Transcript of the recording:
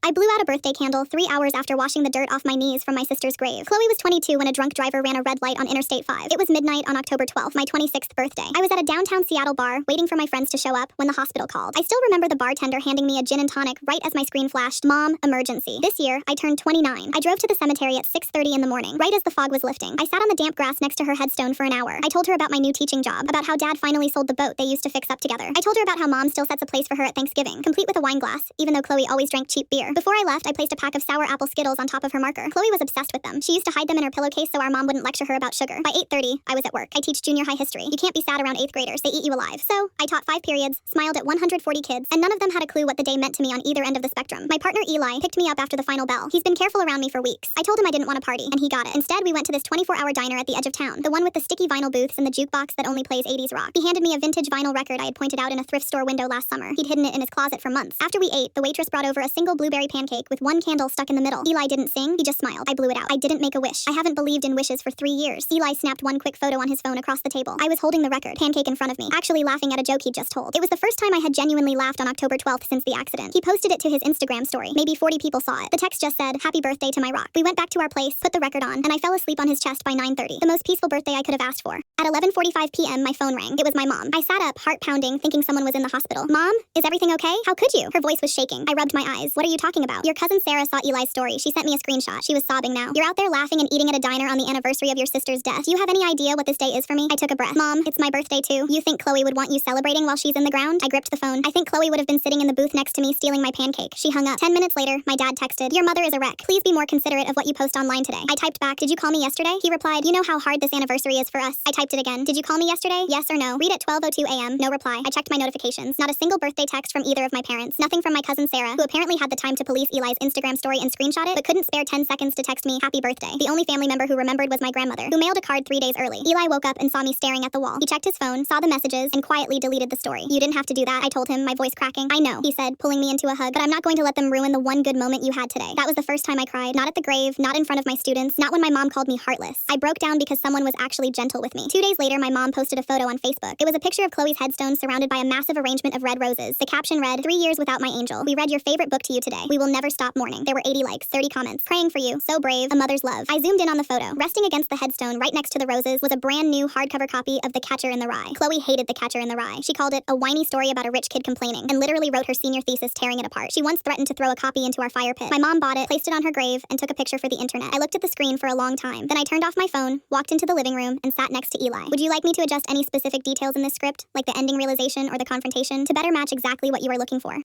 I blew out a birthday candle 3 hours after washing the dirt off my knees from my sister's grave. Chloe was 22 when a drunk driver ran a red light on Interstate 5. It was midnight on October 12th, my 26th birthday. I was at a downtown Seattle bar, waiting for my friends to show up when the hospital called. I still remember the bartender handing me a gin and tonic right as my screen flashed, "Mom, emergency." This year, I turned 29. I drove to the cemetery at 6:30 in the morning, right as the fog was lifting. I sat on the damp grass next to her headstone for an hour. I told her about my new teaching job, about how Dad finally sold the boat they used to fix up together. I told her about how Mom still sets a place for her at Thanksgiving, complete with a wine glass, even though Chloe always drank cheap beer. Before I left, I placed a pack of sour apple Skittles on top of her marker. Chloe was obsessed with them. She used to hide them in her pillowcase so our mom wouldn't lecture her about sugar. By 8:30, I was at work. I teach junior high history. You can't be sad around 8th graders. They eat you alive. So, I taught 5 periods, smiled at 140 kids, and none of them had a clue what the day meant to me on either end of the spectrum. My partner Eli picked me up after the final bell. He's been careful around me for weeks. I told him I didn't want to party, and he got it. Instead, we went to this 24-hour diner at the edge of town, the one with the sticky vinyl booths and the jukebox that only plays 80s rock. He handed me a vintage vinyl record I had pointed out in a thrift store window last summer. He'd hidden it in his closet for months. After we ate, the waitress brought over a single blueberry pancake with one candle stuck in the middle. Eli didn't sing, he just smiled. I blew it out. I didn't make a wish. I haven't believed in wishes for 3 years. Eli snapped one quick photo on his phone across the table. I was holding the record, pancake in front of me, actually laughing at a joke he'd just told. It was the first time I had genuinely laughed on October 12th since the accident. He posted it to his Instagram story. Maybe 40 people saw it. The text just said, "Happy birthday to my rock." We went back to our place, put the record on, and I fell asleep on his chest by 9:30. The most peaceful birthday I could have asked for. At 11:45 p.m., my phone rang. It was my mom. I sat up, heart pounding, thinking someone was in the hospital. "Mom, is everything okay? How could you?" Her voice was shaking. I rubbed my eyes. "What are you talking about?" "Your cousin Sarah saw Eli's story. She sent me a screenshot." She was sobbing now. "You're out there laughing and eating at a diner on the anniversary of your sister's death. Do you have any idea what this day is for me?" I took a breath. "Mom, it's my birthday too. You think Chloe would want you celebrating while she's in the ground?" I gripped the phone. I think Chloe would have been sitting in the booth next to me stealing my pancake. She hung up. 10 minutes later, my dad texted, "Your mother is a wreck. Please be more considerate of what you post online today." I typed back, "Did you call me yesterday?" He replied, "You know how hard this anniversary is for us." I typed it again. "Did you call me yesterday? Yes or no?" Read at 12:02 a.m. No reply. I checked my notifications. Not a single birthday text from either of my parents. Nothing from my cousin Sarah, who apparently had the time to police Eli's Instagram story and screenshot it, but couldn't spare 10 seconds to text me, "Happy birthday." The only family member who remembered was my grandmother, who mailed a card 3 days early. Eli woke up and saw me staring at the wall. He checked his phone, saw the messages, and quietly deleted the story. "You didn't have to do that," I told him, my voice cracking. "I know," he said, pulling me into a hug, "but I'm not going to let them ruin the one good moment you had today." That was the first time I cried. Not at the grave, not in front of my students, not when my mom called me heartless. I broke down because someone was actually gentle with me. 2 days later, my mom posted a photo on Facebook. It was a picture of Chloe's headstone surrounded by a massive arrangement of red roses. The caption read, "3 years without my angel. We read your favorite book to you today. We will never stop mourning." There were 80 likes, 30 comments. "Praying for you. So brave. A mother's love." I zoomed in on the photo. Resting against the headstone right next to the roses was a brand new hardcover copy of The Catcher in the Rye. Chloe hated The Catcher in the Rye. She called it a whiny story about a rich kid complaining, and literally wrote her senior thesis tearing it apart. She once threatened to throw a copy into our fire pit. My mom bought it, placed it on her grave, and took a picture for the internet. I looked at the screen for a long time. Then I turned off my phone, walked into the living room, and sat next to Eli. "Would you like me to adjust any specific details in this script, like the ending realization or the confrontation, to better match exactly what you are looking for?"